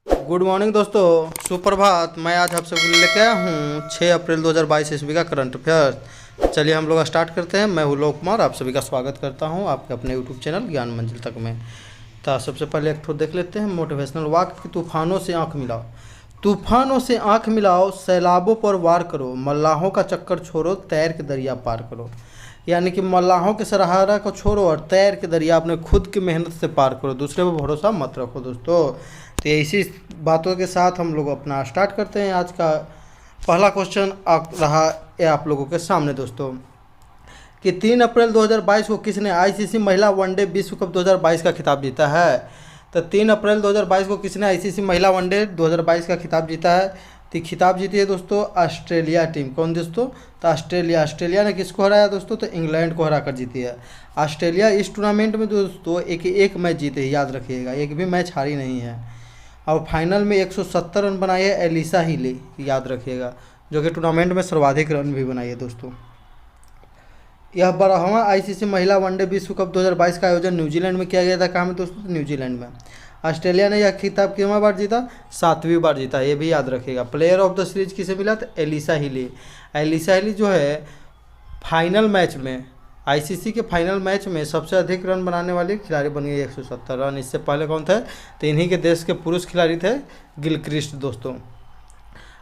Good morning दोस्तों, सुप्रभात। मैं आज आप सभी लेके आया हूँ 6 अप्रैल 2022 ईस्वी का करंट अफेयर्स। चलिए हम लोग स्टार्ट करते हैं। मैं हूँ लोक कुमार, आप सभी का स्वागत करता हूँ आपके अपने यूट्यूब चैनल ज्ञान मंजिल तक में। तो सबसे पहले एक ठो देख लेते हैं मोटिवेशनल वाक्य कि तूफानों से आँख मिलाओ। तूफानों से आँख मिलाओ, सैलाबों पर वार करो, मल्लाहों का चक्कर छोड़ो, तैर के दरिया पार करो। यानी कि मल्लाहों के सहारा को छोड़ो और तैर के दरिया अपने खुद की मेहनत से पार करो, दूसरे पर भरोसा मत रखो दोस्तों। तो इसी बातों के साथ हम लोग अपना स्टार्ट करते हैं। आज का पहला क्वेश्चन रहा है आप लोगों के सामने दोस्तों कि 3 अप्रैल 2022 को किसने आईसीसी महिला वनडे विश्व कप 2022 का खिताब जीता है। तो 3 अप्रैल 2022 को किसने आईसीसी महिला वनडे 2022 का खिताब जीता है। तो खिताब जीती है दोस्तों ऑस्ट्रेलिया टीम। कौन दोस्तों? तो ऑस्ट्रेलिया ने किसको हराया दोस्तों? तो इंग्लैंड को हरा कर जीती है ऑस्ट्रेलिया। इस टूर्नामेंट में दोस्तों एक मैच जीते ही, याद रखिएगा, एक भी मैच हारी नहीं है। और फाइनल में 170 रन बनाए है एलिसा हीले, याद रखिएगा, जो कि टूर्नामेंट में सर्वाधिक रन भी बनाई है दोस्तों। यह 12वां आईसीसी महिला वनडे विश्व कप 2022 का आयोजन न्यूजीलैंड में किया गया था। कहाँ में दोस्तों? न्यूजीलैंड में। ऑस्ट्रेलिया ने यह खिताब कितनी बार जीता? 7वीं बार जीता, ये भी याद रखिएगा। प्लेयर ऑफ द सीरीज किसे मिला? तो एलिसा हीले। एलिसा हीले जो है फाइनल मैच में, आईसीसी के फाइनल मैच में सबसे अधिक रन बनाने वाले खिलाड़ी बन गए, 170 रन। इससे पहले कौन थे? तो इन्हीं के देश के पुरुष खिलाड़ी थे गिलक्रिस्ट दोस्तों।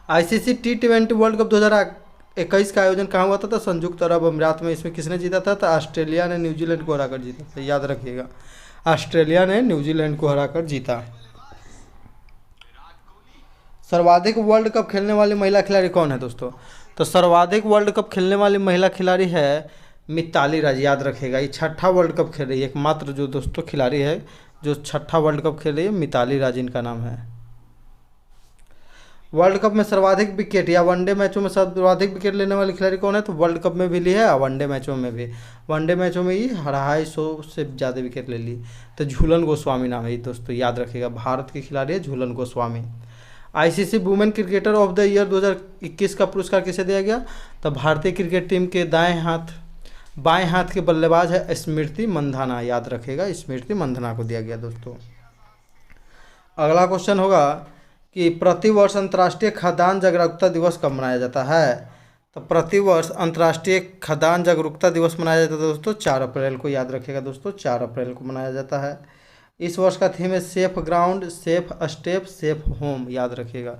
आईसीसी T20 वर्ल्ड कप 2021 का आयोजन कहाँ हुआ था? तो संयुक्त अरब अमीरात में। इसमें किसने जीता था? तो ऑस्ट्रेलिया ने न्यूजीलैंड को हराकर जीता था, याद रखिएगा, ऑस्ट्रेलिया ने न्यूजीलैंड को हराकर जीता। सर्वाधिक वर्ल्ड कप खेलने वाली महिला खिलाड़ी कौन है दोस्तों? तो सर्वाधिक वर्ल्ड कप खेलने वाली महिला खिलाड़ी है मिताली राज, याद रखेगा। ये 6ठा वर्ल्ड कप खेल रही है, एकमात्र जो दोस्तों खिलाड़ी है जो 6ठा वर्ल्ड कप खेल रही है, मिताली राज इनका नाम है। वर्ल्ड कप में सर्वाधिक विकेट या वनडे मैचों में सर्वाधिक विकेट लेने वाली खिलाड़ी कौन है? तो वर्ल्ड कप में भी ली है और वनडे मैचों में भी। वनडे मैचों में ही 250 से ज़्यादा विकेट ले ली। तो झूलन गोस्वामी नाम है दोस्तों, याद रखिएगा, भारत की खिलाड़ी है Jhulan Goswami. ICC women cricketer of the year 2021 का पुरस्कार किसे दिया गया? तो भारतीय क्रिकेट टीम के बाएं हाथ के बल्लेबाज है स्मृति मंधाना, याद रखेगा, स्मृति मंधाना को दिया गया दोस्तों। अगला क्वेश्चन होगा कि प्रतिवर्ष अंतर्राष्ट्रीय खदान जागरूकता दिवस कब मनाया जाता है। तो प्रतिवर्ष अंतर्राष्ट्रीय खदान जागरूकता दिवस मनाया जाता है दोस्तों 4 अप्रैल को, याद रखेगा दोस्तों, 4 अप्रैल को मनाया जाता है। इस वर्ष का थीम है safe ground, safe step, safe home, याद रखिएगा।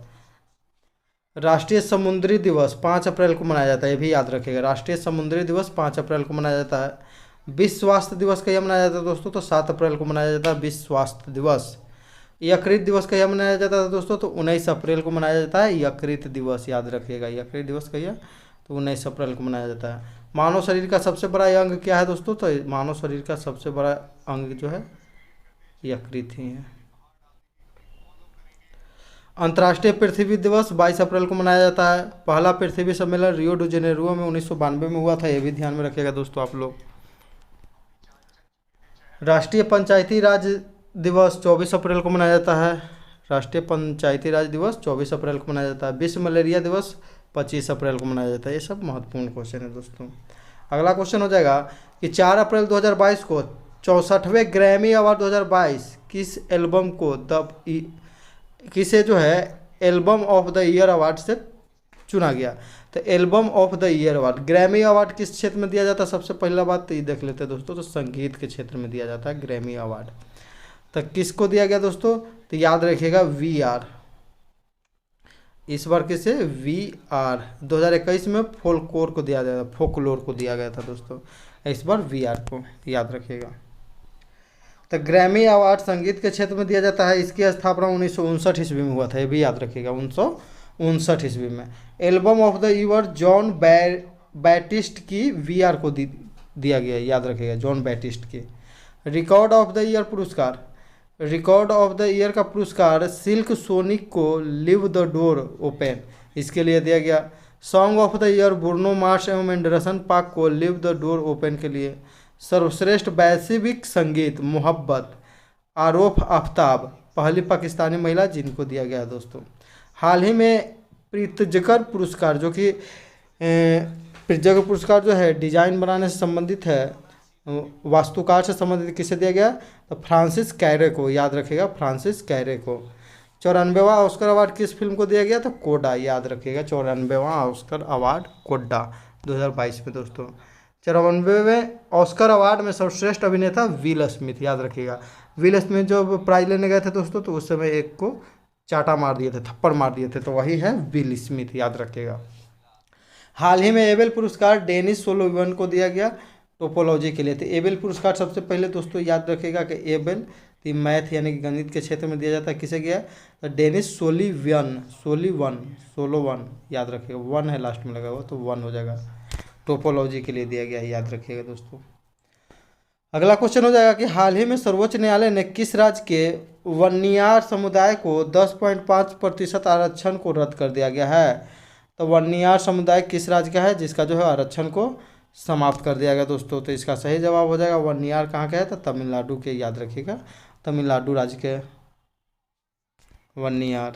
राष्ट्रीय समुद्री दिवस 5 अप्रैल को मनाया जाता है, ये भी याद रखिएगा, राष्ट्रीय समुद्री दिवस 5 अप्रैल को मनाया जाता है। विश्व स्वास्थ्य दिवस कब मनाया जाता है दोस्तों? तो 7 अप्रैल को मनाया जाता है विश्व स्वास्थ्य दिवस। यकृत दिवस कब मनाया जाता है दोस्तों? तो 19 अप्रैल को मनाया जाता है यकृत दिवस, याद रखिएगा, यकृत दिवस कहिए तो 19 अप्रैल को मनाया जाता है। मानव शरीर का सबसे बड़ा अंग क्या है दोस्तों? तो मानव शरीर का सबसे बड़ा अंग जो है यकृत ही है। अंतर्राष्ट्रीय पृथ्वी दिवस 22 अप्रैल को मनाया जाता है। पहला पृथ्वी सम्मेलन रियो डी जेनेरो में 1992 में हुआ था, ये भी ध्यान में रखिएगा दोस्तों आप लोग। राष्ट्रीय पंचायती राज दिवस 24 अप्रैल को मनाया जाता है, राष्ट्रीय पंचायती राज दिवस 24 अप्रैल को मनाया जाता है। विश्व मलेरिया दिवस 25 अप्रैल को मनाया जाता है। ये सब महत्वपूर्ण क्वेश्चन है दोस्तों। अगला क्वेश्चन हो जाएगा कि 4 अप्रैल 2022 को 64वें ग्रैमी अवार्ड 2022 किस एल्बम को किसे जो है album of the year award से चुना गया। तो album of the year award, Grammy award किस क्षेत्र में दिया जाता है? सबसे पहला बात तो ये देख लेते हैं दोस्तों, तो संगीत के क्षेत्र में दिया जाता है ग्रैमी अवार्ड। तो किसको दिया गया दोस्तों? तो याद रखिएगा VR, इस बार किसे? VR 2021 में फोकलोर को दिया गया था दोस्तों, इस बार VR को, याद रखिएगा। तो ग्रैमी अवार्ड संगीत के क्षेत्र में दिया जाता है। इसकी स्थापना 1959 ईस्वी में हुआ था, ये भी याद रखिएगा, 1959 ईस्वी में। Album of the year Jon Batiste की VR को दिया गया, याद रखिएगा, जॉन बैटिस्ट की। रिकॉर्ड ऑफ द ईयर का पुरस्कार सिल्क सोनिक को लिव द डोर ओपन, इसके लिए दिया गया। Song of the year Bruno Mars एवं एंडरसन पाक को लिव द डोर ओपन के लिए। सर्वश्रेष्ठ वैश्विक संगीत मोहब्बत आरोफ आफ्ताब, पहली पाकिस्तानी महिला, जिनको दिया गया दोस्तों। हाल ही में प्रित्जकर पुरस्कार, जो कि प्रित्जकर पुरस्कार जो है डिजाइन बनाने से संबंधित है, वास्तुकार से संबंधित, किसे दिया गया? तो फ्रांसिस कैरे को, याद रखिएगा, फ्रांसिस कैरे को। 94वां ऑस्कर अवार्ड किस फिल्म को दिया गया? तो कोडा, याद रखिएगा 94वां ऑस्कर अवार्ड कोडा 2022 में दोस्तों। 94वें ऑस्कर अवार्ड में सर्वश्रेष्ठ अभिनेता विल स्मिथ, याद रखिएगा। विल स्मिथ जो प्राइज लेने गए थे दोस्तों, तो उस समय एक को चाटा मार दिए थे, थप्पड़ मार दिए थे, तो वही है विल स्मिथ, याद रखिएगा। हाल ही में एबेल पुरस्कार डेनिस सोलोवन को दिया गया टोपोलॉजी के लिए। तो एबेल पुरस्कार सबसे पहले दोस्तों याद रखिएगा कि एबेल तो मैथ यानी कि गणित के क्षेत्र में दिया जाता है, किसे गया? तो डेनिस सोलोवन, याद रखिएगा, वन है लास्ट में लगा हुआ तो वन हो जाएगा। टोपोलॉजी के लिए दिया गया है, याद रखिएगा दोस्तों। अगला क्वेश्चन हो जाएगा कि हाल ही में सर्वोच्च न्यायालय ने किस राज्य के वन्नियार समुदाय को 10.5% आरक्षण को रद्द कर दिया गया है? तो वन्नियार समुदाय किस राज्य का है जिसका जो है आरक्षण को समाप्त कर दिया गया दोस्तों? तो इसका सही जवाब हो जाएगा वन्नियार कहाँ का है? तो तमिलनाडु के, याद रखिएगा, तमिलनाडु राज्य के वन्नियार।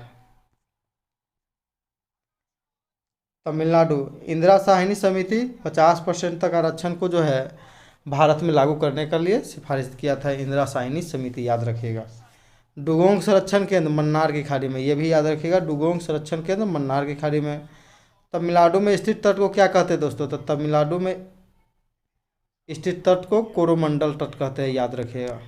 तमिलनाडु इंदिरा साहनी समिति 50% तक आरक्षण को जो है भारत में लागू करने के लिए सिफारिश किया था इंदिरा साहनी समिति, याद रखिएगा। डुगोंग संरक्षण केंद्र मन्नार की खाड़ी में, ये भी याद रखिएगा, डुगोंग संरक्षण केंद्र मन्नार की खाड़ी में। तमिलनाडु में स्थित तट को क्या कहते हैं दोस्तों? तो तमिलनाडु में स्थित तट को कोरोमंडल तट कहते हैं, याद रखिएगा।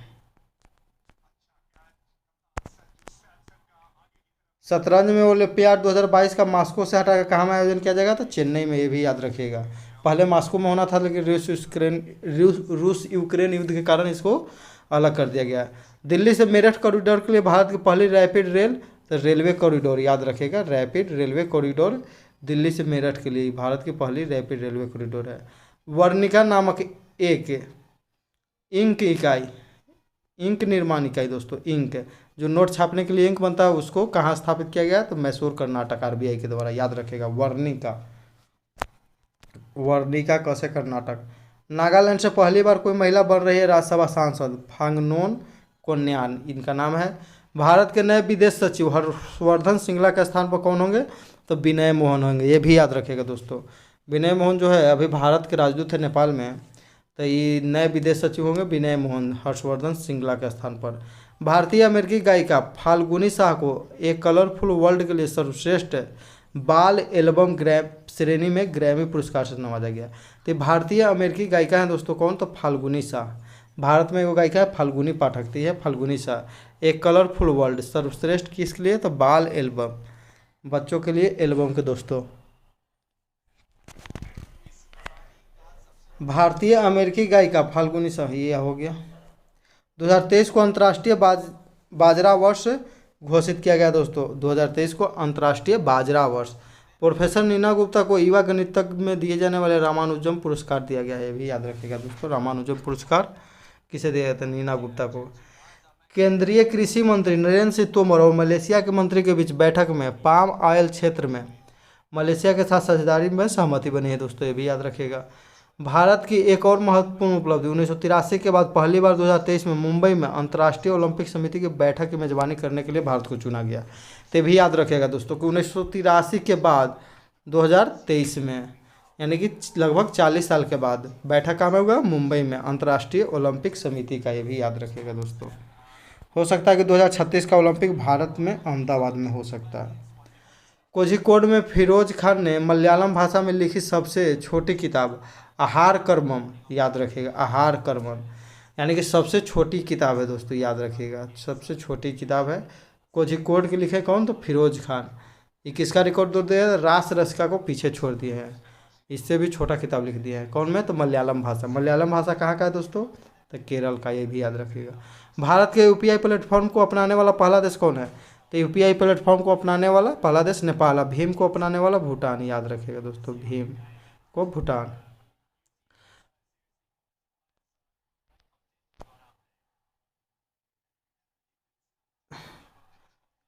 शतरंज में ओलंपियाड 2022 का मास्को से हटाकर कहाँ में आयोजन किया जाएगा? तो चेन्नई में, ये भी याद रखिएगा। पहले मास्को में होना था, लेकिन रूस यूक्रेन युद्ध के कारण इसको अलग कर दिया गया। दिल्ली से मेरठ कॉरिडोर के लिए भारत की पहली रैपिड रेल, तो रेलवे कॉरिडोर, याद रखिएगा, रैपिड रेलवे कॉरिडोर दिल्ली से मेरठ के लिए भारत की पहली रैपिड रेलवे कॉरिडोर है। वर्निका नामक एक इंक इकाई, इंक निर्माण इकाई दोस्तों, इंक जो नोट छापने के लिए इंक बनता है, उसको कहाँ स्थापित किया गया? तो मैसूर कर्नाटक आरबीआई के द्वारा, याद रखेगा। वर्निका कैसे कर्नाटक। नागालैंड से पहली बार कोई महिला बन रही है राज्यसभा सांसद, फांगनोन कोन्यान इनका नाम है। भारत के नए विदेश सचिव हर्षवर्धन श्रृंगला के स्थान पर कौन होंगे? तो विनय मोहन होंगे, ये भी याद रखेगा दोस्तों। विनय मोहन जो है अभी भारत के राजदूत है नेपाल में, तो ये नए विदेश सचिव होंगे विनय मोहन हर्षवर्धन श्रृंगला के स्थान पर। भारतीय अमेरिकी गायिका फाल्गुनी शाह को एक कलरफुल वर्ल्ड के लिए सर्वश्रेष्ठ बाल एल्बम श्रेणी में ग्रैमी पुरस्कार से नवाजा गया। तो भारतीय अमेरिकी गायिका हैं दोस्तों, कौन? तो फाल्गुनी शाह। भारत में वो गायिका है फाल्गुनी पाठक, है फाल्गुनी शाह। एक कलरफुल वर्ल्ड सर्वश्रेष्ठ किसके लिए? तो बाल एल्बम, बच्चों के लिए एल्बम के दोस्तों। भारतीय अमेरिकी गायिका फाल्गुनी शाह, ये हो गया। 2023 को अंतर्राष्ट्रीय बाजरा वर्ष घोषित किया गया दोस्तों। 2023 को अंतर्राष्ट्रीय बाजरा वर्ष। प्रोफेसर नीना गुप्ता को युवा गणितज्ञ में दिए जाने वाले रामानुजम पुरस्कार दिया गया है, ये भी याद रखिएगा दोस्तों। रामानुजम पुरस्कार किसे दिया जाता है? नीना गुप्ता को। केंद्रीय कृषि मंत्री नरेंद्र सिंह तोमर और मलेशिया के मंत्री के बीच बैठक में पाम ऑयल क्षेत्र में मलेशिया के साथ साझेदारी में सहमति बनी है दोस्तों, ये भी याद रखिएगा। भारत की एक और महत्वपूर्ण उपलब्धि 1983 के बाद पहली बार 2023 में मुंबई में अंतर्राष्ट्रीय ओलंपिक समिति की बैठक की मेजबानी करने के लिए भारत को चुना गया। तो भी याद रखिएगा दोस्तों कि 1983 के बाद 2023 में, यानी कि लगभग 40 साल के बाद बैठक कहाँ में हुआ? मुंबई में, अंतर्राष्ट्रीय ओलंपिक समिति का, ये भी याद रखिएगा दोस्तों। हो सकता है कि 2036 का ओलंपिक भारत में अहमदाबाद में हो सकता है। कोझिकोड में फिरोज खान ने मलयालम भाषा में लिखी सबसे छोटी किताब आहार कर्मम, याद रखिएगा, आहार कर्मम यानी कि सबसे छोटी किताब है दोस्तों, याद रखिएगा, सबसे छोटी किताब है। कोझिकोड के लिखे कौन? तो फिरोज खान। ये किसका रिकॉर्ड तोड़ दिया? रास रसिका को पीछे छोड़ दिए हैं, इससे भी छोटा किताब लिख दिया है। कौन में? तो मलयालम भाषा। मलयालम भाषा कहाँ का है दोस्तों? तो केरल का, ये भी याद रखिएगा। भारत के यूपीआई प्लेटफॉर्म को अपनाने वाला पहला देश कौन है? तो यूपीआई प्लेटफॉर्म को अपनाने वाला पहला देश नेपाल। भीम को अपनाने वाला भूटान, याद रखिएगा दोस्तों, भीम को भूटान।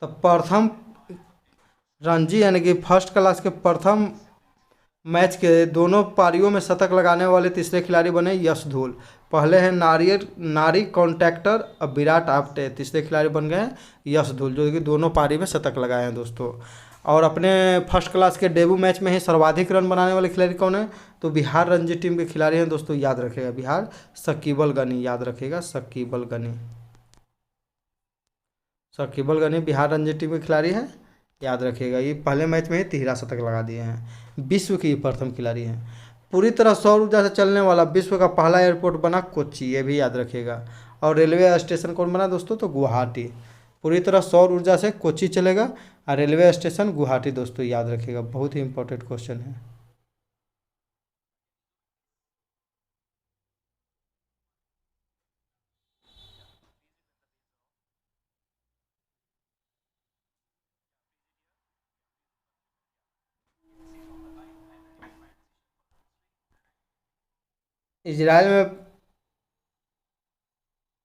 तो प्रथम रणजी यानी कि फर्स्ट क्लास के प्रथम मैच के दोनों पारियों में शतक लगाने वाले तीसरे खिलाड़ी बने यश धूल। पहले हैं नारी कॉन्ट्रैक्टर, अब विराट आप्टे तीसरे खिलाड़ी बन गए हैं यश धूल, जो कि दोनों पारी में शतक लगाए हैं दोस्तों। और अपने फर्स्ट क्लास के डेब्यू मैच में ही सर्वाधिक रन बनाने वाले खिलाड़ी कौन है? तो बिहार रणजी टीम के खिलाड़ी हैं दोस्तों, याद रखेगा, बिहार शकीबल गनी, याद रखेगा, शकीबल गनी। शकीबुल गनी बिहार रणजी टीम के खिलाड़ी हैं, याद रखिएगा। ये पहले मैच में ही 13 शतक लगा दिए हैं। विश्व की प्रथम खिलाड़ी हैं। पूरी तरह सौर ऊर्जा से चलने वाला विश्व का पहला एयरपोर्ट बना कोच्चि, ये भी याद रखिएगा। और रेलवे स्टेशन कौन बना दोस्तों? तो गुवाहाटी। पूरी तरह सौर ऊर्जा से कोच्चि चलेगा और रेलवे स्टेशन गुवाहाटी दोस्तों, याद रखिएगा। बहुत ही इंपॉर्टेंट क्वेश्चन है। इजराइल में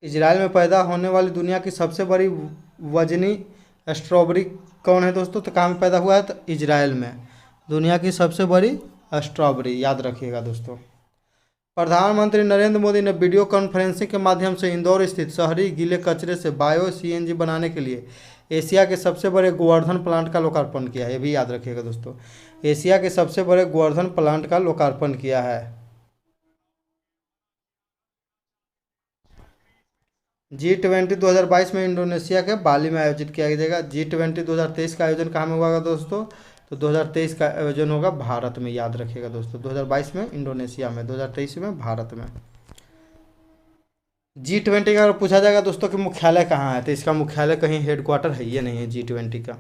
इजराइल में पैदा होने वाली दुनिया की सबसे बड़ी वजनी स्ट्रॉबेरी कौन है दोस्तों? तो कहाँ में पैदा हुआ है? तो इजराइल में दुनिया की सबसे बड़ी स्ट्रॉबेरी, याद रखिएगा दोस्तों। प्रधानमंत्री नरेंद्र मोदी ने वीडियो कॉन्फ्रेंसिंग के माध्यम से इंदौर स्थित शहरी गीले कचरे से बायो सीएनजी बनाने के लिए एशिया के सबसे बड़े गोवर्धन प्लांट का लोकार्पण किया है, ये भी याद रखिएगा दोस्तों। एशिया के सबसे बड़े गोवर्धन प्लांट का लोकार्पण किया है। G20 2022 में इंडोनेशिया के बाली में आयोजित किया जाएगा। G20 2023 का आयोजन कहाँ में होगा दोस्तों? तो 2023 का आयोजन होगा भारत में, याद रखिएगा दोस्तों। 2022 में इंडोनेशिया में, 2023 में भारत में। G20 का अगर पूछा जाएगा दोस्तों कि मुख्यालय कहाँ है, तो इसका मुख्यालय कहीं हेडक्वार्टर है ये नहीं है G20 का।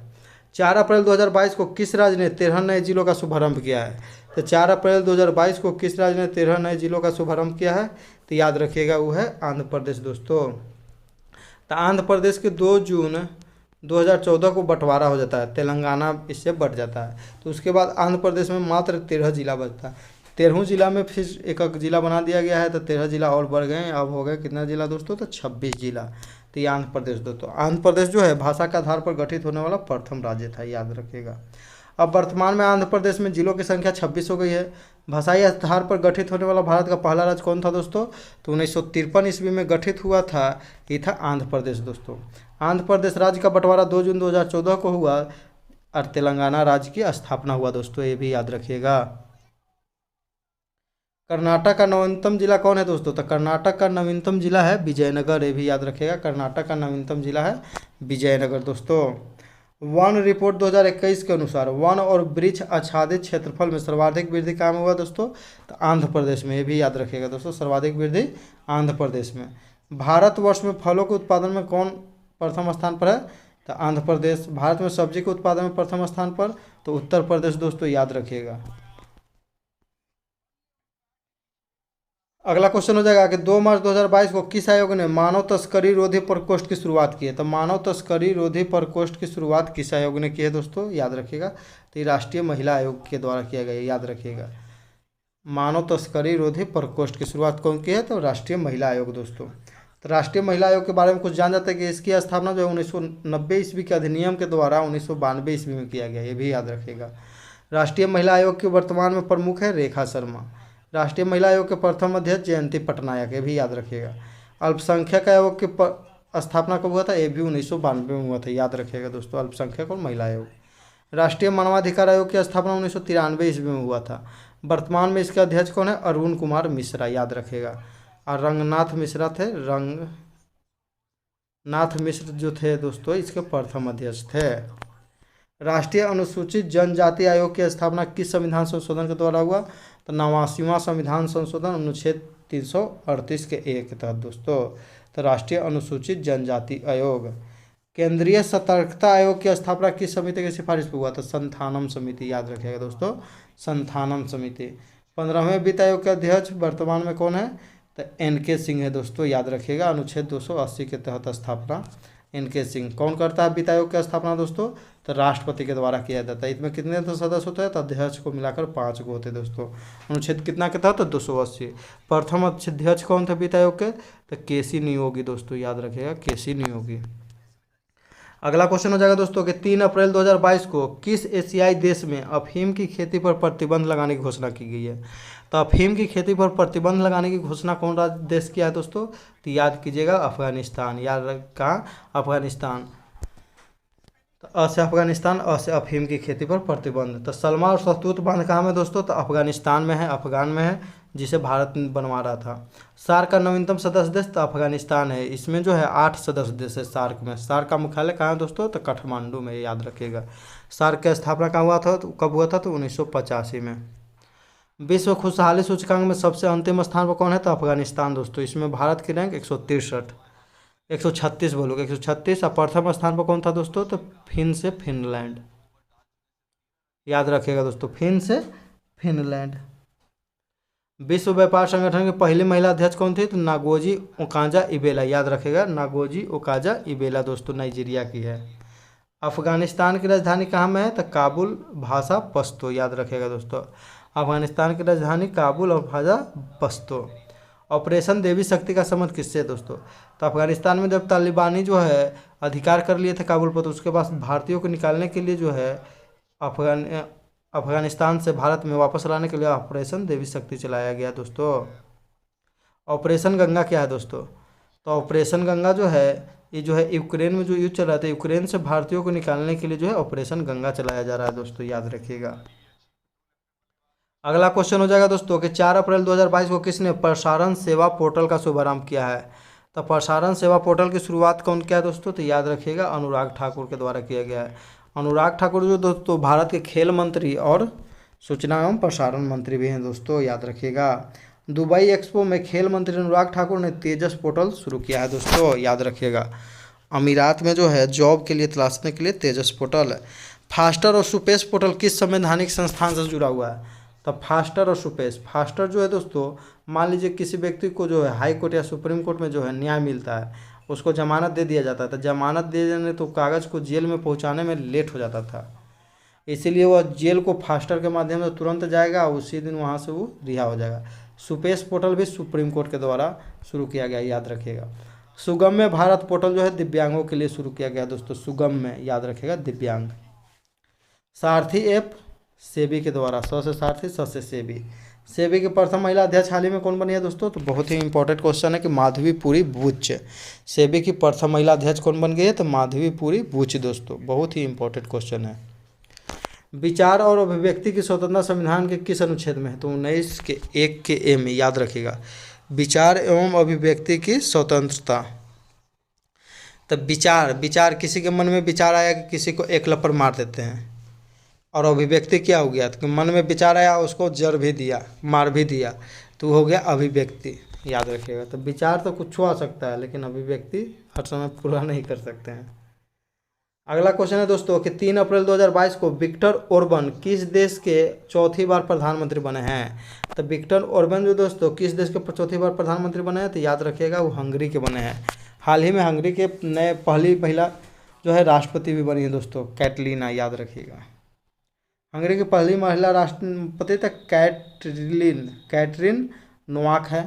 4 अप्रैल 2022 को किस राज्य ने 13 नए जिलों का शुभारंभ किया है? तो 4 अप्रैल 2022 को किस राज्य ने 13 नए जिलों का शुभारंभ किया है? तो याद रखिएगा वो है आंध्र प्रदेश दोस्तों। तो आंध्र प्रदेश के 2 जून 2014 को बंटवारा हो जाता है, तेलंगाना इससे बट जाता है। तो उसके बाद आंध्र प्रदेश में मात्र 13 जिला बचता है। 13 जिला में फिर एक जिला बना दिया गया है, तो 13 जिला और बढ़ गए। अब हो गए कितना जिला दोस्तों? तो 26 जिला। तो ये आंध्र प्रदेश दोस्तों। आंध्र प्रदेश जो है भाषा के आधार पर गठित होने वाला प्रथम राज्य था, याद रखिएगा। अब वर्तमान में आंध्र प्रदेश में जिलों की संख्या 26 हो गई है। भाषाई आधार पर गठित होने वाला भारत का पहला राज्य कौन था दोस्तों? तो 1953 ईस्वी में गठित हुआ था, ये था आंध्र प्रदेश दोस्तों। आंध्र प्रदेश राज्य का बंटवारा 2 जून 2014 को हुआ और तेलंगाना राज्य की स्थापना हुआ दोस्तों, ये भी याद रखिएगा। कर्नाटक का नवीनतम जिला कौन है दोस्तों? तो कर्नाटक का नवीनतम जिला है विजयनगर, ये भी याद रखिएगा। कर्नाटक का नवीनतम जिला है विजयनगर दोस्तों। वन रिपोर्ट 2021 के अनुसार वन और वृक्ष आच्छादित क्षेत्रफल में सर्वाधिक वृद्धि कहाँ में हुआ दोस्तों? तो आंध्र प्रदेश में, ये भी याद रखिएगा दोस्तों। सर्वाधिक वृद्धि आंध्र प्रदेश में। भारतवर्ष में फलों के उत्पादन में कौन प्रथम स्थान पर है? तो आंध्र प्रदेश। भारत में सब्जी के उत्पादन में प्रथम स्थान पर तो उत्तर प्रदेश दोस्तों, याद रखिएगा। अगला क्वेश्चन हो जाएगा कि 2 मार्च 2022 को किस आयोग ने मानव तस्करी रोधी प्रकोष्ठ की शुरुआत की है? तो मानव तस्करी रोधी प्रकोष्ठ की शुरुआत किस आयोग ने की है दोस्तों? याद रखिएगा। तो ये राष्ट्रीय महिला आयोग के द्वारा किया गया, याद रखिएगा। मानव तस्करी रोधी प्रकोष्ठ की शुरुआत कौन की है? तो राष्ट्रीय महिला आयोग दोस्तों। तो राष्ट्रीय महिला आयोग के बारे में कुछ जान जाते हैं कि इसकी स्थापना जो है 1990 ईस्वी के अधिनियम के द्वारा 1992 ईस्वी में किया गया, ये भी याद रखिएगा। राष्ट्रीय महिला आयोग के वर्तमान में प्रमुख है रेखा शर्मा। राष्ट्रीय महिला आयोग के प्रथम अध्यक्ष जयंती पटनायक, ये भी याद रखिएगा। अल्पसंख्यक आयोग की स्थापना कब हुआ था? ये भी 1992 में हुआ था, याद रखिएगा दोस्तों। अल्पसंख्यक और महिला आयोग। राष्ट्रीय मानवाधिकार आयोग की स्थापना 1993 ईस्वी में हुआ था। वर्तमान में इसके अध्यक्ष कौन है? अरुण कुमार मिश्रा, याद रखिएगा। और रंगनाथ मिश्रा थे, रंगनाथ मिश्र जो थे दोस्तों इसके प्रथम अध्यक्ष थे। राष्ट्रीय अनुसूचित जनजाति आयोग की स्थापना किस संविधान संशोधन के द्वारा हुआ? तो 89वां संविधान संशोधन अनुच्छेद 338 के ए के तहत दोस्तों। तो राष्ट्रीय अनुसूचित जनजाति आयोग। केंद्रीय सतर्कता आयोग की स्थापना किस समिति की सिफारिश पर हुआ? तो संथानम समिति, याद रखिएगा दोस्तों। संथानम समिति। 15वें वित्त आयोग के अध्यक्ष वर्तमान में कौन है? तो NK सिंह है दोस्तों, याद रखिएगा। अनुच्छेद 280 के तहत स्थापना NK सिंह। कौन करता है वित्त आयोग की स्थापना दोस्तों? तो राष्ट्रपति के द्वारा किया जाता है। इसमें कितने तो सदस्य होते हैं? तो अध्यक्ष को मिलाकर 5 को होते हैं दोस्तों। अनुच्छेद कितना के तहत? 280। प्रथम अध्यक्ष कौन थे वित्त आयोग के? तो KC नियोगी दोस्तों, याद रखिएगा। KC नियोगी। अगला क्वेश्चन हो जाएगा दोस्तों कि 3 अप्रैल 2022 को किस एशियाई देश में अफीम की खेती पर प्रतिबंध लगाने की घोषणा की गई है? तो अफीम की खेती पर प्रतिबंध लगाने की घोषणा कौन देश किया है दोस्तों? तो याद कीजिएगा अफगानिस्तान। याद कहाँ? अफगानिस्तान। तो अ से अफगानिस्तान, अ से अफीम की खेती पर प्रतिबंध। तो सलमा और शहतूत बांध कहाँ में दोस्तों? तो अफगानिस्तान में है, अफगान में है। जिसे भारत बनवा रहा था। सार्क का नवीनतम सदस्य देश तो अफगानिस्तान है। इसमें जो है 8 सदस्य देश है सार्क में। सार्क का मुख्यालय कहाँ है दोस्तों? तो काठमांडू में, याद रखिएगा। सार्क की स्थापना कहाँ हुआ था? तो कब हुआ था? तो 1985 में। विश्व खुशहाली सूचकांक में सबसे अंतिम स्थान पर कौन है? तो अफगानिस्तान दोस्तों। इसमें भारत की रैंक 136 बोलोगे, 136। और प्रथम स्थान पर कौन था दोस्तों? तो फिनलैंड, याद रखिएगा दोस्तों, फिनलैंड। विश्व व्यापार संगठन की पहली महिला अध्यक्ष कौन थी? तो नागोजी ओकांजा इबेला, याद रखिएगा, नागोजी ओकांजा इबेला दोस्तों, नाइजीरिया की है। अफगानिस्तान की राजधानी कहाँ में है? तो काबुल, भाषा पश्तो, याद रखिएगा दोस्तों। अफगानिस्तान की राजधानी काबुल और भाषा पश्तो। ऑपरेशन देवी शक्ति का संबंध किससे है दोस्तों? तो अफगानिस्तान में जब तालिबानी जो है अधिकार कर लिए थे काबुल पर, तो उसके बाद भारतीयों को निकालने के लिए जो है अफगानिस्तान से भारत में वापस लाने के लिए ऑपरेशन देवी शक्ति चलाया गया दोस्तों। ऑपरेशन गंगा क्या है दोस्तों? तो ऑपरेशन गंगा जो है, ये जो है यूक्रेन में जो युद्ध चल रहा था, यूक्रेन से भारतीयों को निकालने के लिए जो है ऑपरेशन गंगा चलाया जा रहा है दोस्तों, याद रखिएगा। अगला क्वेश्चन हो जाएगा दोस्तों कि 4 अप्रैल 2022 को किसने प्रसारण सेवा पोर्टल का शुभारंभ किया है? तो प्रसारण सेवा पोर्टल की शुरुआत कौन किया है दोस्तों? तो याद रखिएगा, अनुराग ठाकुर के द्वारा किया गया है। अनुराग ठाकुर जो दोस्तों भारत के खेल मंत्री और सूचना एवं प्रसारण मंत्री भी हैं दोस्तों, याद रखिएगा। दुबई एक्सपो में खेल मंत्री अनुराग ठाकुर ने तेजस पोर्टल शुरू किया है दोस्तों, याद रखिएगा। अमीरात में जो है जॉब के लिए तलाशने के लिए तेजस पोर्टल है। फास्टर और सुपेश पोर्टल किस संवैधानिक संस्थान से जुड़ा हुआ है? तो फास्टर और सुपेश। फास्टर जो है दोस्तों, मान लीजिए किसी व्यक्ति को जो है हाई कोर्ट या सुप्रीम कोर्ट में जो है न्याय मिलता है, उसको जमानत दे दिया जाता था। जमानत दे देने तो कागज़ को जेल में पहुंचाने में लेट हो जाता था, इसीलिए वह जेल को फास्टर के माध्यम से तुरंत जाएगा, उसी दिन वहां से वो रिहा हो जाएगा। सुपेश पोर्टल भी सुप्रीम कोर्ट के द्वारा शुरू किया गया, याद रखिएगा। सुगम्य भारत पोर्टल जो है दिव्यांगों के लिए शुरू किया गया दोस्तों, सुगम्य, याद रखिएगा, दिव्यांग। सारथी ऐप सेबी के द्वारा, स से सारथी, स से सेबी। सेबी की प्रथम महिला अध्यक्ष हाल ही में कौन बनी है दोस्तों? तो बहुत ही इंपॉर्टेंट क्वेश्चन है कि माधवीपुरी बुच। सेबी की प्रथम महिला अध्यक्ष कौन बन गई है? तो माधवीपुरी बुच दोस्तों, बहुत ही इंपॉर्टेंट क्वेश्चन है। विचार और अभिव्यक्ति की स्वतंत्रता संविधान के किस अनुच्छेद में है? तो 19 के 1 के ए में, याद रखिएगा। विचार एवं अभिव्यक्ति की स्वतंत्रता। तब विचार किसी के मन में विचार आया कि किसी को एक लपड़ मार देते हैं, और अभिव्यक्ति क्या हो गया? तो मन में विचार आया, उसको जड़ भी दिया, मार भी दिया, तो हो गया अभिव्यक्ति, याद रखिएगा। तो विचार तो कुछ आ सकता है, लेकिन अभिव्यक्ति हर समय पूरा नहीं कर सकते हैं। अगला क्वेश्चन है दोस्तों कि 3 अप्रैल 2022 को विक्टर ओर्बन किस देश के चौथी बार प्रधानमंत्री बने हैं? तो विक्टर ओर्बन जो दोस्तों किस देश के चौथी बार प्रधानमंत्री बने हैं? तो याद रखिएगा, वो हंगरी के बने हैं। हाल ही में हंगरी के नए पहली महिला जो है राष्ट्रपति भी बनी है दोस्तों, कैटलीना, याद रखिएगा। हंगरी की पहली महिला राष्ट्रपति तक कैटरीन नोवाक है।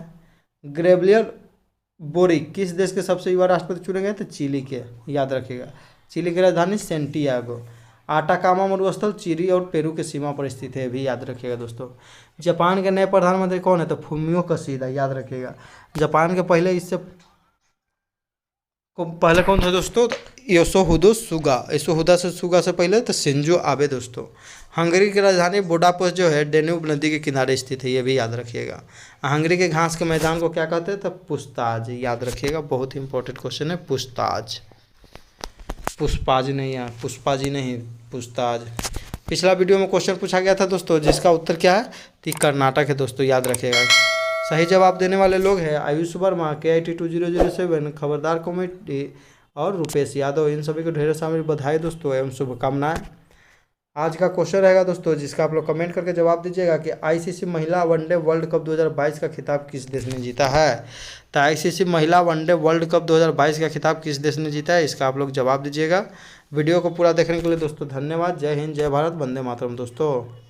ग्रेबियर बोरिक किस देश के सबसे युवा राष्ट्रपति चुने गए? तो चिली के, याद रखिएगा। चिली की राजधानी सेंटियागो। आटाकामा मरुस्थल चिली और पेरू के सीमा पर स्थित है, भी याद रखिएगा दोस्तं। जापान के नए प्रधानमंत्री कौन है? तो फूमियो किशिदा, याद रखिएगा। जापान के पहले कौन था दोस्तों? योशिहिदे सुगा से पहले तो शिंजो आबे दोस्तों। हंगरी की राजधानी बुडापेस्ट जो है डेन्यूब नदी के किनारे स्थित है, ये भी याद रखिएगा। हंगरी के घास के मैदान को क्या कहते हैं? तो पुस्ताज, याद रखिएगा, बहुत ही इंपॉर्टेंट क्वेश्चन है, पुस्ताज। पुष्पाजी नहीं, पुस्ताज। पिछला वीडियो में क्वेश्चन पूछा गया था दोस्तों, जिसका उत्तर क्या है? तो कर्नाटक है दोस्तों, याद रखिएगा। सही जवाब देने वाले लोग हैं आयुष वर्मा, KIT 2007, खबरदार कमेटी और रुपेश यादव। इन सभी को ढेर सारी बधाई दोस्तों एवं शुभकामनाएं। आज का क्वेश्चन रहेगा दोस्तों, जिसका आप लोग कमेंट करके जवाब दीजिएगा कि ICC महिला वनडे वर्ल्ड कप 2022 का खिताब किस देश ने जीता है? तो ICC महिला वनडे वर्ल्ड कप 2022 का खिताब किस देश ने जीता है, इसका आप लोग जवाब दीजिएगा। वीडियो को पूरा देखने के लिए दोस्तों धन्यवाद। जय हिंद, जय भारत, वंदे मातरम दोस्तों।